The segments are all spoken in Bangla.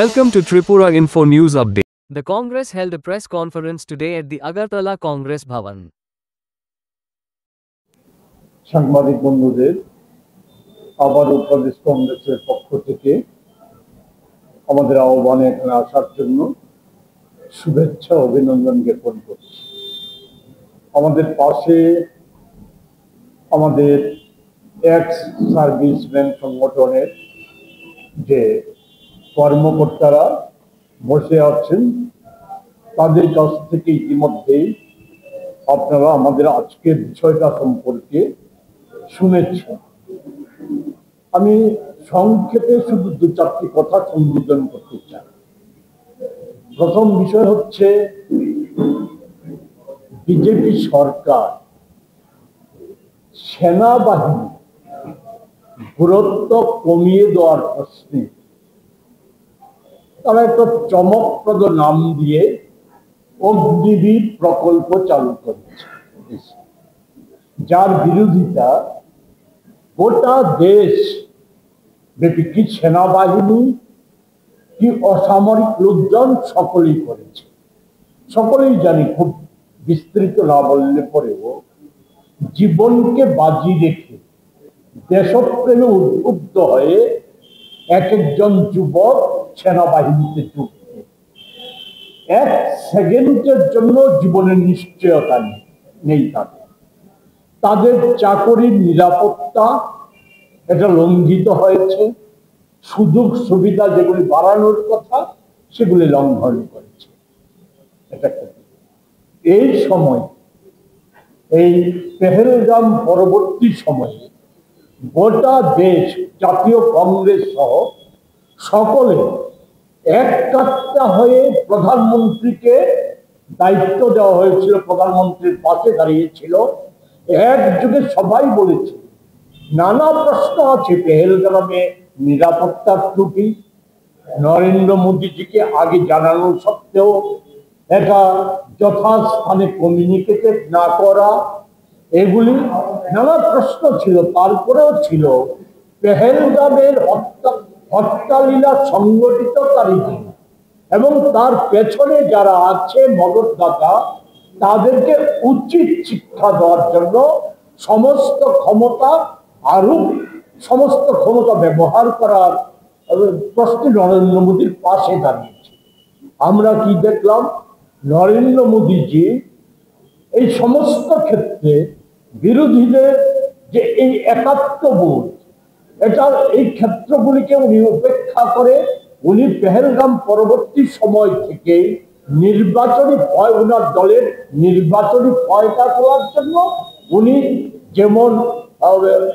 Welcome to Tripura Info News Update. The Congress held a press conference today at the Agartala Congress Bhavan. সাংবাদিক বন্ধুদের আবারও প্রদেশ কংগ্রেসের পক্ষ থেকে আমাদের আহ্বানে এখানে আসার জন্য শুভেচ্ছা অভিনন্দন জ্ঞাপন করছি। আমাদের পাশে আমাদের এক্স সার্ভিসম্যান সংগঠনের যে কর্মকর্তারা বসে আছেন, তাদের কাছ থেকে ইতিমধ্যেই আপনারা আমাদের আজকের বিষয়টা সম্পর্কে শুনেছেন। আমি সংক্ষেপে শুধু দু চারটি কথা সংযোজন করতে চাই। প্রথম বিষয় হচ্ছে, বিজেপি সরকার সেনাবাহিনী গুরুত্ব কমিয়ে দেওয়ার প্রশ্নে তারা একটা চমকপ্রদ নাম দিয়ে অগ্নিবীর প্রকল্প চালু করেছে, যার বিরোধিতা গোটা দেশ ব্যাপী কি সেনাবাহিনী কি অসামরিক লোকজন সকলেই করেছে। সকলেই জানি, খুব বিস্তৃত না বললে পরেও, জীবনকে বাজি রেখে দেশপ্রেমে উদ্বুদ্ধ হয়ে এক একজন যুবক সেনাবাহিনীতে যোগ দেয়। এক সেকেন্ডের জন্য জীবনের নিশ্চয়তা নেই তাদের চাকরির নিরাপত্তা এটা লঙ্ঘিত হয়েছে। সুযোগ সুবিধা যেগুলি বাড়ানোর কথা সেগুলি লঙ্ঘন করেছে। এটা এই সময়, এই পেহেলগাম পরবর্তী সময়ে গোটা দেশ, জাতীয় কংগ্রেস সহ সকলে এক কাট্টা হয়ে প্রধানমন্ত্রীকে দায়িত্ব দেওয়া হয়েছিল, প্রধানমন্ত্রীর পাশে দাঁড়িয়েছিল। একযোগে সবাই বলেছে, নানা প্রশ্ন আছে পেহেলগামে নিরাপত্তার ত্রুটি, নরেন্দ্র মোদীজিকে আগে জানানো সত্ত্বেও এটা যথাস্থানে কমিউনিকেটেড না করা, এগুলি নানা প্রশ্ন ছিল। তারপরেও ছিল পেহেলগামের হত্যালীলা সংগঠিতকারী এবং তার পেছনে যারা আছে মদতদাতা, তাদেরকে উচিত শিক্ষা দেওয়ার জন্য সমস্ত ক্ষমতা সমস্ত ক্ষমতা ব্যবহার করার প্রশ্নে নরেন্দ্র মোদীর পাশে দাঁড়িয়েছে। আমরা কি দেখলাম, নরেন্দ্র মোদীজি এই সমস্ত ক্ষেত্রে বিরোধীদের যে এই একাত্মবোধ, এই ক্ষেত্রগুলিকে উনি উপেক্ষা করে উনি পেহেলগাম পরবর্তী সময় থেকে নির্বাচনী ভয়, ওনার দলের নির্বাচনী ভয়টা তোলার জন্য উনি যেমন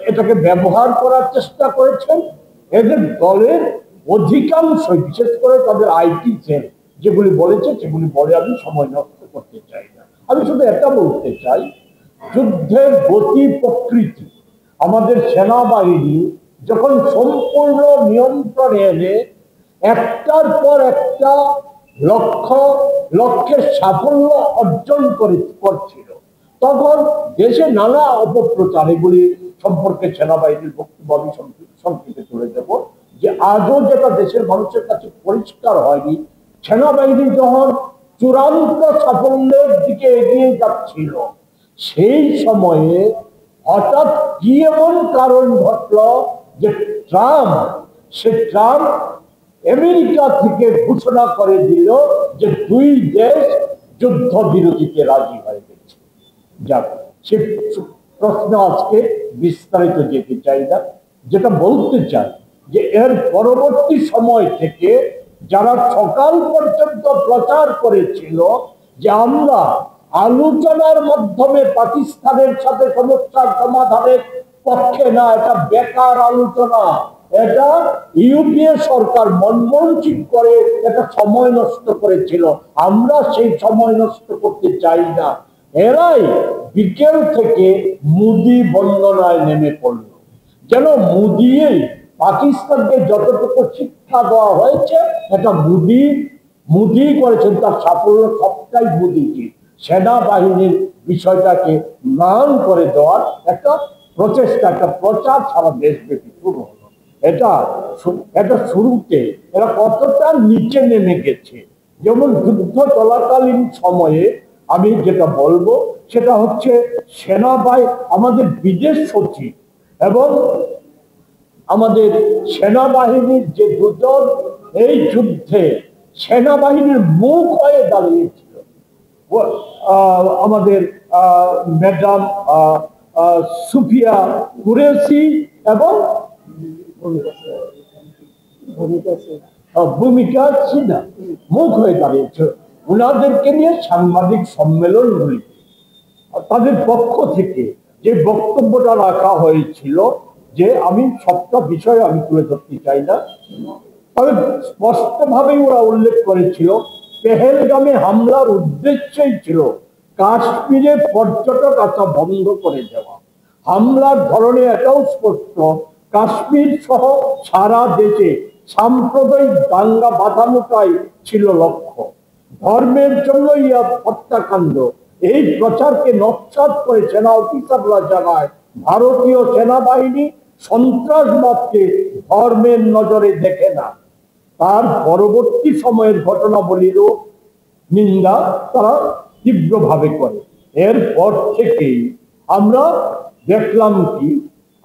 এটাকে ব্যবহার করার চেষ্টা করেছেন। এদের দলের অধিকাংশই, বিশেষ করে তাদের আইটি সেল যেগুলি বলেছে সেগুলি বলে আমি সময় নষ্ট করতে চাই না। আমি শুধু এটা বলতে চাই, যুদ্ধের গতি প্রকৃতি আমাদের সেনাবাহিনী যখন সম্পূর্ণ নিয়ন্ত্রণে এনে একটার পর একটা লক্ষ্যের সাফল্য অর্জন করছিল, তখন দেশে নানা অপপ্রচার, এগুলি সম্পর্কে সেনাবাহিনীর বক্তব্য আমি সংক্ষেপে তুলে দেব, যে আজও যেটা দেশের মানুষের কাছে পরিষ্কার হয়নি, সেনাবাহিনী যখন চূড়ান্ত সাফল্যের দিকে এগিয়ে যাচ্ছিল, সেই সময়ে হঠাৎ কি এমন কারণ ঘটল যে ট্রাম্প আমেরিকা থেকে ঘোষণা করে দিল যে দুই দেশ যুদ্ধ বিরতিতে রাজি হয়ে গেছে। যাক, সে প্রশ্ন আজকে বিস্তারিত যেতে চাই না। যেটা বলতে চাই যে এর পরবর্তী সময় থেকে যারা সকাল পর্যন্ত প্রচার করেছিল যে আমরা আলোচনার মাধ্যমে পাকিস্তানের সাথে সমস্যার সমাধানের পক্ষে না, এটা বেকার আলোচনা, এটা ইউপিএ সরকার মনমোহন সিং করে এটা সময় নষ্ট করেছিল, আমরা সেই সময় নষ্ট করতে চাই না, এরাই বিকেল থেকে মোদি বন্দনায় নেমে পড়ল। যেন মোদি পাকিস্তানকে যতটুকু শিক্ষা দেওয়া হয়েছে এটা মোদি করেছেন, তার সাফল্য সবটাই মোদিজি। সেনাবাহিনীর বিষয়টাকে ম্লান করে দেওয়ার একটা প্রচেষ্টা, একটা প্রচার সারা দেশব্যাপী শুরু হলো। এটা এটা শুরুতে এরা কতটা নিচে নেমে গেছে। যেমন যুদ্ধ চলাকালীন সময়ে আমি যেটা বলবো সেটা হচ্ছে সেনাবাহিনী, আমাদের বিদেশ সচিব এবং আমাদের সেনাবাহিনীর যে দুজন এই যুদ্ধে সেনাবাহিনীর মুখ হয়ে দাঁড়িয়েছিল আমাদের ম্যাডাম সুফিয়া কুরেশি এবং ভূমিকা সিনহা মুখ হয়ে দাঁড়িয়েছে ওনাদেরকে নিয়ে সাংবাদিক সম্মেলনগুলি। তাদের পক্ষ থেকে যে বক্তব্যটা রাখা হয়েছিল, যে আমি সবটা বিষয় আমি তুলে ধরতে চাই না, তবে স্পষ্টভাবেই ওরা উল্লেখ করেছিল পেহেলগামে হামলার উদ্দেশ্যই ছিল কাশ্মীরে পর্যটক আসা বন্ধ করে দেওয়া। হামলার ধরনে এটাও স্পষ্ট, কাশ্মীর সহ সারা দেশে সাম্প্রদায়িক দাঙ্গা বাঁধানোটাই ছিল লক্ষ্য। ধর্মের জন্য হত্যাকাণ্ড, এই প্রচারকে নস্যাৎ করে সেনা অফিসাররা জানায় ভারতীয় সেনাবাহিনী সন্ত্রাসবাদকে ধর্মের নজরে দেখে না। তার পরবর্তী সময়ের ঘটনাবলীরও নিন্দা তারা তীব্রভাবে করে। এরপর থেকেই আমরা দেখলাম কি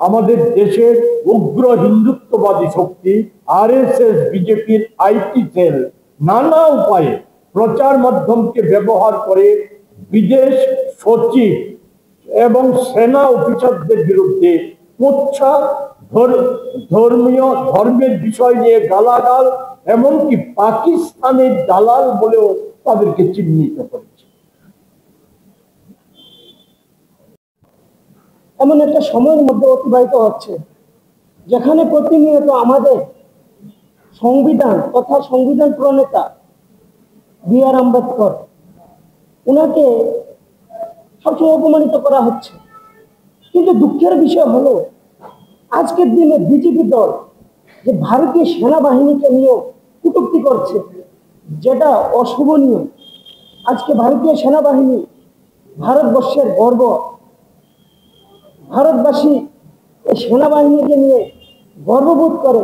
আমাদের দেশের উগ্র হিন্দুত্ববাদী শক্তি আরএসএস, বিজেপির আইটি সেল নানা উপায়ে প্রচার মাধ্যমকে ব্যবহার করে বিদেশ সচিব এবং সেনা অফিসারদের বিরুদ্ধে কুৎসা, ধর্মের বিষয় নিয়ে গালাগাল, এমনকি পাকিস্তানের দালাল বলেও তাদেরকে চিহ্নিত করেছে। এমন একটা সময়ের মধ্যে অতিবাহিত হচ্ছে যেখানে প্রতিনিয়ত আমাদের সংবিধান তথা সংবিধান প্রণেতা বি.আর. আম্বেদকর, ওনাকে সবসময় অপমানিত করা হচ্ছে। কিন্তু দুঃখের বিষয় হলো আজকের দিনে বিজেপি দল যে ভারতীয় সেনাবাহিনীকে নিয়েও কটূক্তি করছে, যেটা অশোভনীয়। আজকে ভারতীয় সেনাবাহিনী ভারতবর্ষের গর্ব। ভারতবাসী এই সেনাবাহিনীকে নিয়ে গর্ববোধ করে।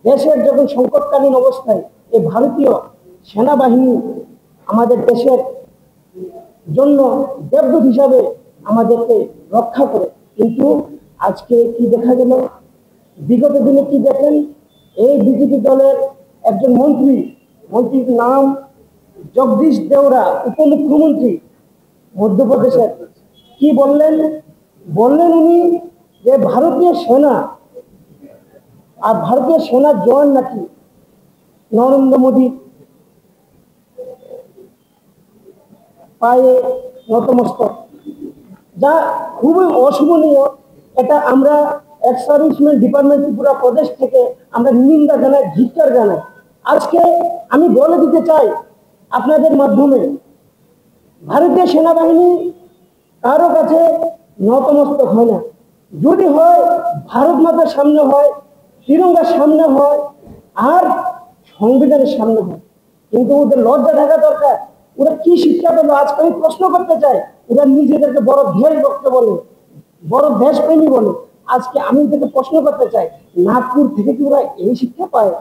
দেশের যখন সংকটকালীন অবস্থায় এই ভারতীয় সেনাবাহিনী আমাদের দেশের জন্য দেবদূত হিসাবে আমাদেরকে রক্ষা করে। কিন্তু আজকে কি দেখা গেল, বিগত দিনে কি দেখেন, এই বিজেপি দলের একজন মন্ত্রীর নাম জগদীশ দেওরা, উপমুখ্যমন্ত্রী মধ্যপ্রদেশের, কি বললেন উনি যে ভারতীয় সেনা আর ভারতীয় সেনার জওয়ান নাকি নরেন্দ্র মোদী পায়ে নতমস্তক, যা খুবই অশোভনীয়। এটা আমরা এক্স সার্ভিসম্যান ডিপার্টমেন্ট ত্রিপুরা প্রদেশ থেকে আমরা নিন্দা জানাই, ধিক্কার জানাই। আজকে আমি বলে দিতে চাই আপনাদের মাধ্যমে, ভারতীয় সেনাবাহিনী কারো কাছে নতমস্তক হয় না। যদি হয় ভারত মাতার সামনে হয়, তিরঙ্গার সামনে হয়, আর সংবিধানের সামনে হয়। কিন্তু ওদের লজ্জা থাকা দরকার। ওরা কি শিক্ষা পেলো? আজকে আমি প্রশ্ন করতে চাই, ওরা নিজেদেরকে বড় দেশভক্ত বলে, বড় দেশপ্রেমী বলে। আজকে আমি ওদেরকে প্রশ্ন করতে চাই, নাগপুর থেকে কি ওরা এই শিক্ষা পায়?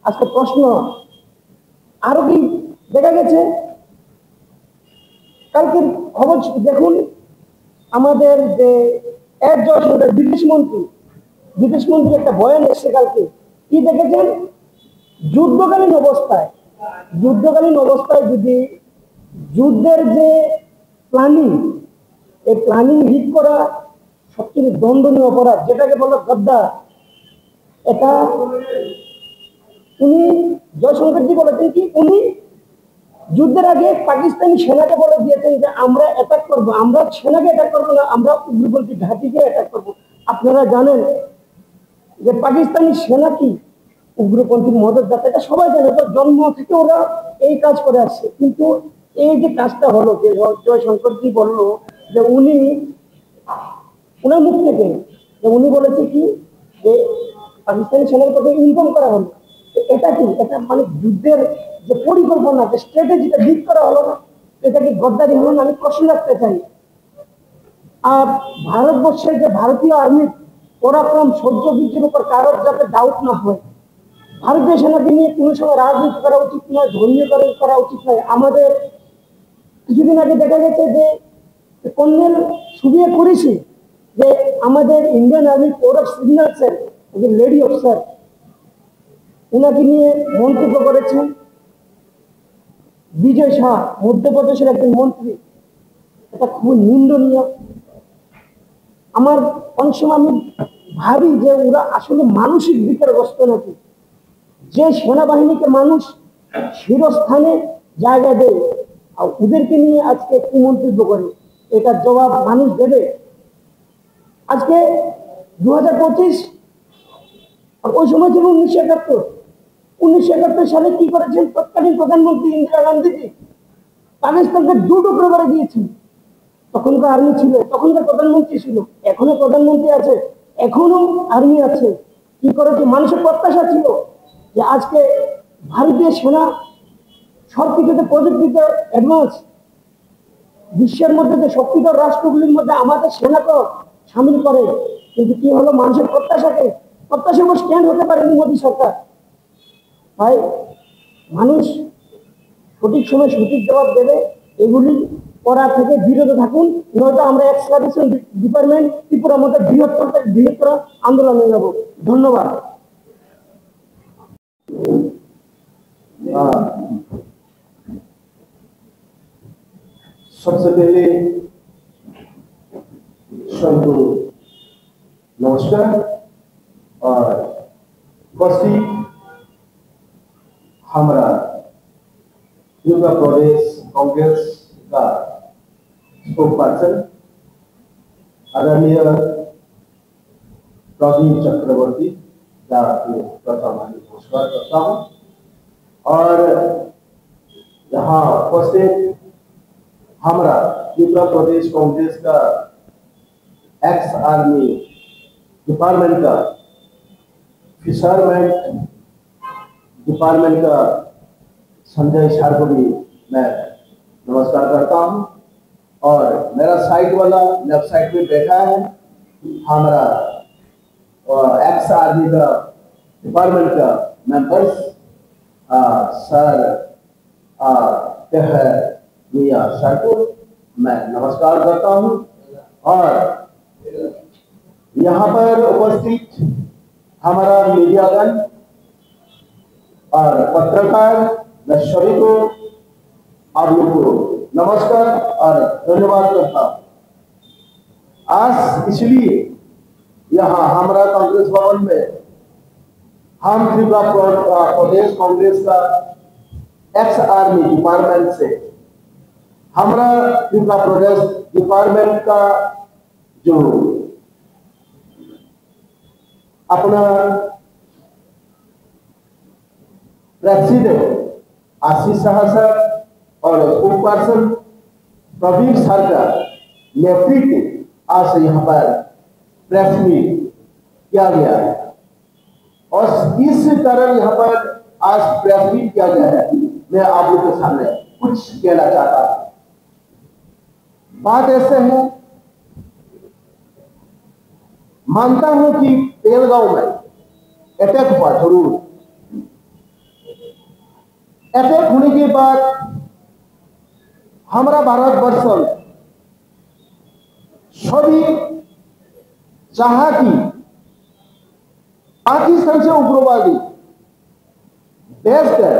আজকে প্রশ্ন। আরো কি দেখা গেছে, কালকের খবর দেখুন, আমাদের যে বিদেশ মন্ত্রী একটা বয়ান এসছে কালকে। কি দেখেছেন? যুদ্ধকালীন অবস্থায় যদি যুদ্ধের যে প্ল্যানিং হিট করা সবচেয়ে দণ্ডনীয় অপরাধ, যেটাকে বলে গদ্দার। এটা উনি জয়শঙ্করজি বলেছেন কি, উনি যুদ্ধের আগে পাকিস্তানি সেনাকে বলে দিয়েছেন যে আমরা অ্যাটাক করবো, আমরা সেনাকে অ্যাটাক করবো না, আমরা উগ্রপন্থী ঘাঁটিকে অ্যাটাক করবো। আপনারা জানেন যে পাকিস্তানি সেনা কি উগ্রপন্থীর মদতদাতা, এটা সবাই জানে। তো জন্ম থেকে ওরা এই কাজ করে আসছে। কিন্তু এই যে কাজটা হলো, যে জয়শঙ্করজি বললো যে ওনার মুখ থেকে উনি বলেছে কি যে পাকিস্তানি সেনার কথা ইনফর্ম করা হলো। এটা কি, এটা মানে যুদ্ধের যে পরিকল্পনা, যে স্ট্র্যাটেজিটা লিড করা হলো না, এটা কি গদ্দারি হলো না? আমি প্রশ্ন রাখতে চাই। আর ভারতবর্ষের যে ভারতীয় আর্মি পরাক্রম সহ্য বীর্যের উপর কারোর যাতে ডাউট না হয়। ভারতীয় সেনাকে নিয়ে কোনো সময় রাজনীতি করা উচিত নয়, ধর্মীয় করা উচিত নয়। আমাদের কিছুদিন আগে দেখা গেছে যে কর্নেল সুবিয়া করেছি যে আমাদের ইন্ডিয়ান আর্মি কোর অফ সিগন্যালসের যে লেডি অফিসার ওনাকে নিয়ে মন্তব্য করেছেন বিজয় শাহ, মধ্যপ্রদেশের একজন মন্ত্রী। এটা খুব নিন্দনীয়। আমার অনেক সময় আমি ভাবি যে ওরা আসলে মানসিক বিকারগ্রস্ত নাকি। যে সেনাবাহিনীকে মানুষ শিরস্থানে জায়গা দেয় আর ওদেরকে নিয়ে আজকে কি মন্তব্য করে, এটার জবাব মানুষ দেবে। আজকে 2025 আর ওই সময় ছিল 1971 সালে কি করেছেন তৎকালীন প্রধানমন্ত্রী ইন্দিরা গান্ধীজি? পাকিস্তানকে 2 টুকরো করে দিয়েছেন। তখনকার আর্মি ছিল, তখনকার প্রধানমন্ত্রী ছিল, এখনো প্রধানমন্ত্রী আছে, এখনো আর্মি আছে। কি করেছে? মানুষের প্রত্যাশা ছিল যে আজকে ভারতীয় সেনা সব কিছুতে প্রযুক্তিতে অ্যাডভান্স, বিশ্বের মধ্যে যে শক্তিধর রাষ্ট্রগুলির মধ্যে আমাদের সেনাকে সামিল করে। কিন্তু কি হলো? মানুষের প্রত্যাশার উপর স্ট্যান্ড হতে পারেনি মোদী সরকার। তাই মানুষ সঠিক সময় সঠিক জবাব দেবে। এগুলি করা থেকে বিরত থাকুন, নয়তো আমরা এক্সকার্ডিশন ডিপার্টমেন্ট ত্রিপুরার মধ্যে বৃহত্তর আন্দোলনে যাব। ধন্যবাদ। सबसे पहले सबको नमस्कार। और उपस्थित हमारा त्रिपुरा प्रदेश कांग्रेस का स्पोक पर्सन आदरणीय प्रवीण चक्रवर्ती का प्रथम नमस्कार करता हूँ। और यहाँ उपस्थित हमारा त्रिपुरा प्रदेश कांग्रेस का एक्स आर्मी डिपार्टमेंट का फिशरमैन डिपार्टमेंट का संजय सर को भी मैं नमस्कार करता हूं। और मेरा साइड वाला लेफ्ट साइड में बैठा है हमारा एक्स आर्मी का डिपार्टमेंट का मेंबर्स सर मिया सर को मैं नमस्कार करता हूं। और यहाँ पर उपस्थित हमारा मीडियागण और पत्रकार, मैं सभी को आप लोग को नमस्कार और धन्यवाद करता हूं। आज इसलिए यहाँ हमारा कांग्रेस भवन में हम त्रिपुरा प्रदेश कांग्रेस का एक्स आर्मी डिपार्टमेंट से हमारा त्रिपुरा प्रदेश डिपार्टमेंट का जो अपना प्रेसिडेंट आशीष शाह सर और स्पोक पर्सन प्रवीण सर का नेतृत्व आज यहाँ पर प्रेस मीट किया गया है। और इस कारण यहाँ पर आज प्रेस मीट किया गया है। मैं आप लोगों के सामने कुछ कहना चाहता हूँ। बात ऐसे है, मानता हूं कि पेलगांव में अटैक हुआ, जरूर अटैक होने के बाद हमारा भारतवर्ष सभी चाहा कि पाकिस्तान से उग्रवादी देश कर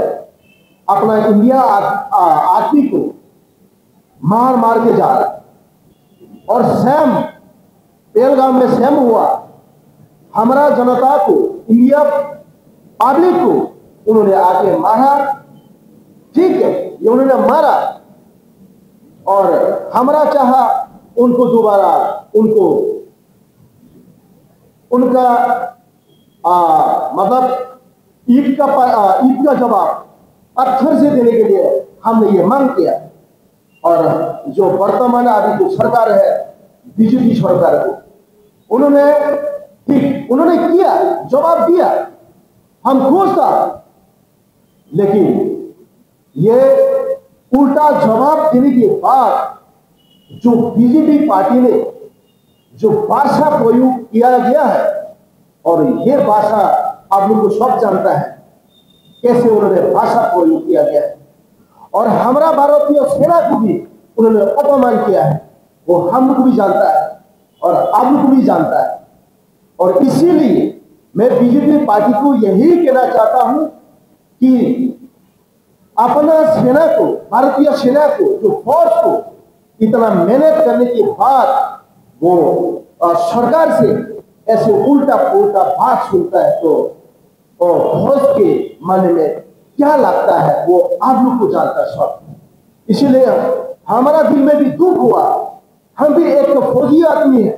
अपना इंडिया आर्मी को मार मार के जा रहा। और सैम पेलगाम में सैम हुआ, हमारा जनता को, इंडिया पब्लिक को उन्होंने आके मारा। ठीक है, ये उन्होंने मारा और हमारा चाहा उनको दोबारा उनको उनका मतलब ईद का जवाब पत्थर से देने के लिए हमने ये मांग किया। और जो वर्तमान अभी जो सरकार है बीजेपी सरकार को उन्होंने किया, जवाब दिया, हम खुश था। लेकिन ये उल्टा जवाब देने के बाद जो बीजेपी पार्टी ने जो भाषा प्रयोग किया गया है, और ये भाषा आप लोग को सब जानता है कैसे उन्होंने भाषा प्रयोग किया गया है, और हमारा भारतीय सेना को भी उन्होंने अपमान किया है, वो हम लोग भी जानता है और आप लोग भी जानता है। और इसीलिए मैं बीजेपी पार्टी को यही कहना चाहता हूं कि अपना सेना को, भारतीय सेना को, जो फोर्स को इतना मेहनत करने के बाद वो सरकार से ऐसे उल्टा पुल्टा बात सुनता है तो फोर्स के मन में क्या लगता है वो आप लोग को जानता है सब। इसीलिए हमारा दिल में भी दुख हुआ। हम भी एक फौजी आदमी है,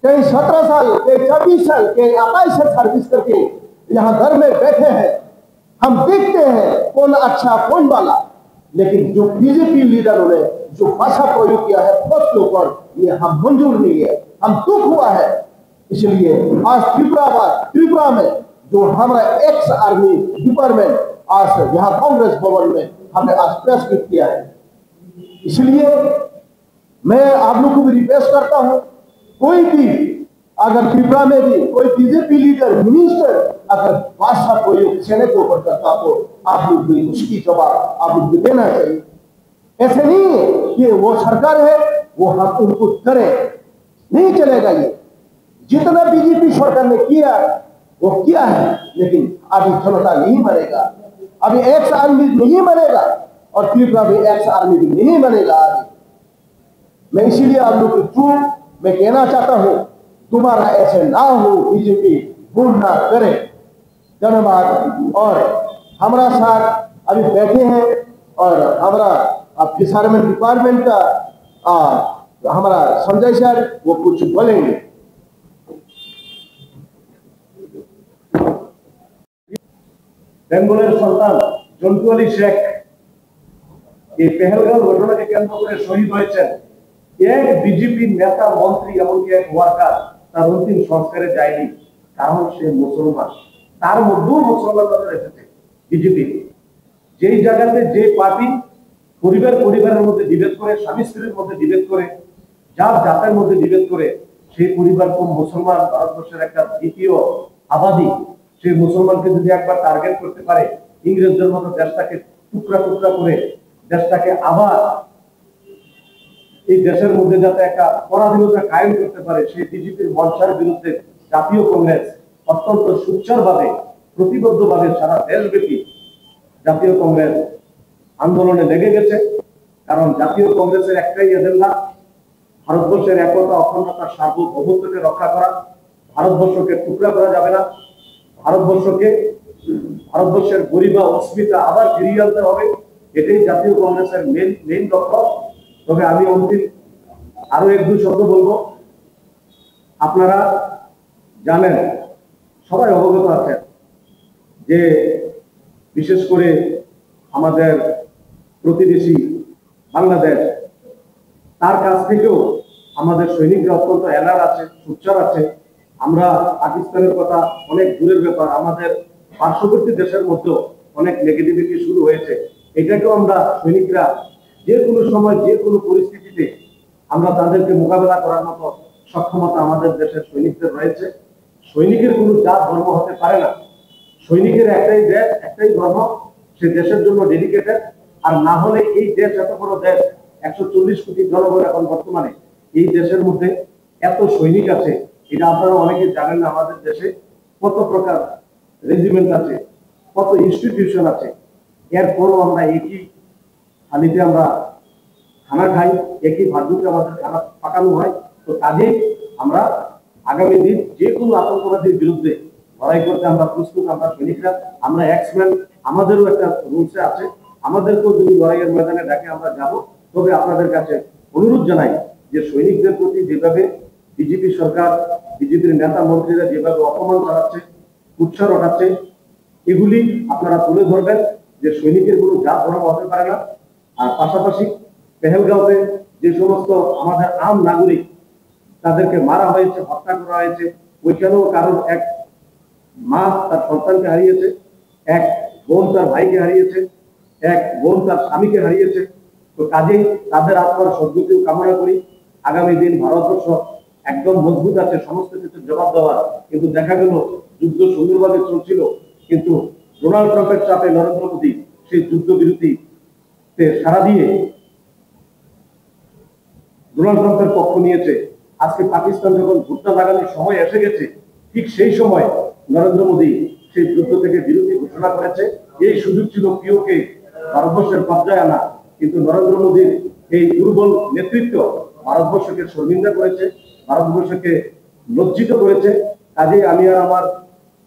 कहीं 17 साल, कहीं 24 साल, कहीं 28 साल सर्विस करके यहाँ घर में बैठे हैं। हम देखते हैं कौन अच्छा कौन वाला, लेकिन जो बीजेपी लीडरों ने जो भाषा प्रयोग किया है फौज के ऊपर, ये हम मंजूर नहीं है, हम दुख हुआ है। इसलिए आज त्रिपुरा में जो हमारा एक्स आर्मी डिपार्टमेंट आज यहाँ कांग्रेस भवन में हमने आज प्रेस मीट किया है। इसलिए मैं आप लोग को भी रिक्वेस्ट करता हूं, कोई भी अगर त्रिपुरा में भी कोई बीजेपी लीडर मिनिस्टर अगर भाषा प्रयोग सेना के ऊपर करता तो आप लोग भी उसकी जवाब आप लोग भी देना चाहिए। ऐसे नहीं है कि वो सरकार है वो हम उनको करें, नहीं चलेगा। ये जितना बीजेपी सरकार ने किया वो किया है, लेकिन अभी जनता नहीं बनेगा, अभी एक्स आर्मी नहीं बनेगा और त्रिपुरा भी एक्स आर्मी भी नहीं बनेगा आगे। मैं इसीलिए आप लोग को चूक मैं कहना चाहता हूं, दोबारा ऐसे ना हो, बीजेपी भूल ना करे। धन्यवाद। और हमारा साथ अभी बैठे हैं और हमारा फिशरमैन डिपार्टमेंट का हमारा संजय सर वो कुछ बोलेंगे। বেঙ্গলের সন্তান জন্টু আলী শেখ এই পেহেলগাঁও ঘটনাকে কেন্দ্র করে শহীদ হয়েছেন। এক বিজেপি নেতা মন্ত্রী এমনকি এক ওয়ার্কার তার অন্তিম সংস্কারে যায়নি, কারণ সে মুসলমান। তার মধ্যেও মুসলমানরা এসেছে বিজেপি। যেই জায়গাতে যে পার্টি পরিবারের মধ্যে ডিবেট করে, স্বামী স্ত্রীর মধ্যে ডিবেট করে, জাতের মধ্যে ডিবেট করে, সেই পরিবার কোন মুসলমান ভারতবর্ষের একটা দ্বিতীয় আবাদী, সেই মুসলমানকে যদি একবার টার্গেট করতে পারে, ইংরেজদের মতো দেশটাকে টুকরা টুকরা করে দেশটাকে আবার এই দেশের মধ্যে যাতে একটা পরাধীনতা কায়েম করতে পারে, সেই বিজেপির মঞ্চার বিরুদ্ধে জাতীয় কংগ্রেস অত্যন্ত সুচ্চারভাবে প্রতিবদ্ধভাবে সারা দেশব্যাপী জাতীয় কংগ্রেস আন্দোলনে লেগে গেছে। কারণ জাতীয় কংগ্রেসের একটাই এজেন্ডা, ভারতবর্ষের একতা, অখণ্ডতা, সার্বভৌমত্বকে রক্ষা করা। ভারতবর্ষকে টুকরা করা যাবে না, ভারতবর্ষের গরিমা অস্মিতা আবার ফিরিয়ে আনতে হবে। এটাই জাতীয় কংগ্রেসের মেইন লক্ষ্য। তবে আমি অন্তিম আরো এক দুই শব্দ বলবো। আপনারা জানেন, সবাই অবগত আছেন যে বিশেষ করে আমাদের প্রতিবেশী বাংলাদেশ, তার কাছ থেকেও আমাদের সৈনিকরা অত্যন্ত অ্যালার্ট আছে, সোচ্চার আছে। আমরা পাকিস্তানের কথা অনেক দূরের ব্যাপার, আমাদের পার্শ্ববর্তী দেশের মধ্যেও অনেক নেগেটিভিটি শুরু হয়েছে। এটাকেও আমরা সৈনিকরা যে কোনো সময় যে কোনো পরিস্থিতিতে আমরা তাদেরকে মোকাবেলা করার মতো সক্ষমতা আমাদের দেশের সৈনিকদের রয়েছে। সৈনিকের কোনো জাত ধর্ম হতে পারে না, সৈনিকের একটাই দেশ, একটাই ধর্ম, সে দেশের জন্য ডেডিকেটেড। আর না হলে এই দেশ, এত বড় দেশ, 140 কোটি জনগণ এখন বর্তমানে, এই দেশের মধ্যে এত সৈনিক আছে, এটা আপনারা অনেকে জানেন না। আমাদের দেশে কত প্রকার রেজিমেন্ট আছে, কত ইনস্টিটিউশন আছে, এরপরও আমরা একই থালিতে আমরা খানা খাই, একই ভাদ্যুতে আমাদের খানা পাকানো হয়। তো কাজেই আমরা আগামী দিন যে কোনো আতঙ্কবাদীর বিরুদ্ধে লড়াই করতে আমরা প্রস্তুত। আমরা সৈনিকরা, আমরা এক্সম্যান, আমাদেরও একটা রুলসে আছে, আমাদেরকেও যদি লড়াইয়ের ময়দানে ডাকে আমরা যাব। তবে আপনাদের কাছে অনুরোধ জানাই যে সৈনিকদের প্রতি যেভাবে বিজেপি সরকার, বিজেপির নেতা মন্ত্রীরা যেভাবে অপমান চালাচ্ছে, উৎসাহ রটাচ্ছে, এগুলি আপনারা তুলে ধরবেন যে সৈনিকের কোনো জাত ধর্ম হতে পারে না। আর পাশাপাশি পেহেলগাঁওতে যে সমস্ত আমাদের আম নাগরিক তাদেরকে মারা হয়েছে, হত্যা করা হয়েছে, ওইখানেও কারণ এক মা তার সন্তানকে হারিয়েছে, এক বোন তার ভাইকে হারিয়েছে, এক বোন তার স্বামীকে হারিয়েছে। তো কাজেই তাদের আত্মার সদ্গতিও কামনা করি। আগামী দিন ভারতবর্ষ একদম মজবুত আছে সমস্ত কিছু জবাব দেওয়ার, কিন্তু দেখা গেল যুদ্ধ সুন্দরভাবে চলছিল, কিন্তু ডোনাল্ড ট্রাম্পের চাপে নরেন্দ্র মোদী সেই যুদ্ধবিরতিতে সাড়া দিয়ে ডোনাল্ড ট্রাম্পের পক্ষ নিয়েছে। আজকে পাকিস্তান যখন ভুট্টা লাগানোর সময় এসে গেছে, ঠিক সেই সময় নরেন্দ্র মোদী সেই যুদ্ধ থেকে বিরতি ঘোষণা করেছে। এই সুযোগ ছিল পিওকে ভারতবর্ষের কবজায় আনা, কিন্তু নরেন্দ্র মোদীর এই দুর্বল নেতৃত্ব ভারতবর্ষকে শর্মিন্দা করেছে, ভারতবর্ষকে লজ্জিত করেছে। কাজেই আমি আর আমার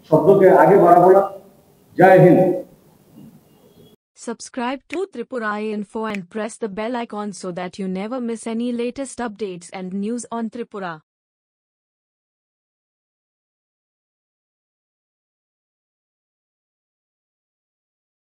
শব্দকে আগে বাড়াবো না। জয় Hind. Subscribe to Tripura Info and press the bell icon so that you never miss any latest updates and news on Tripura.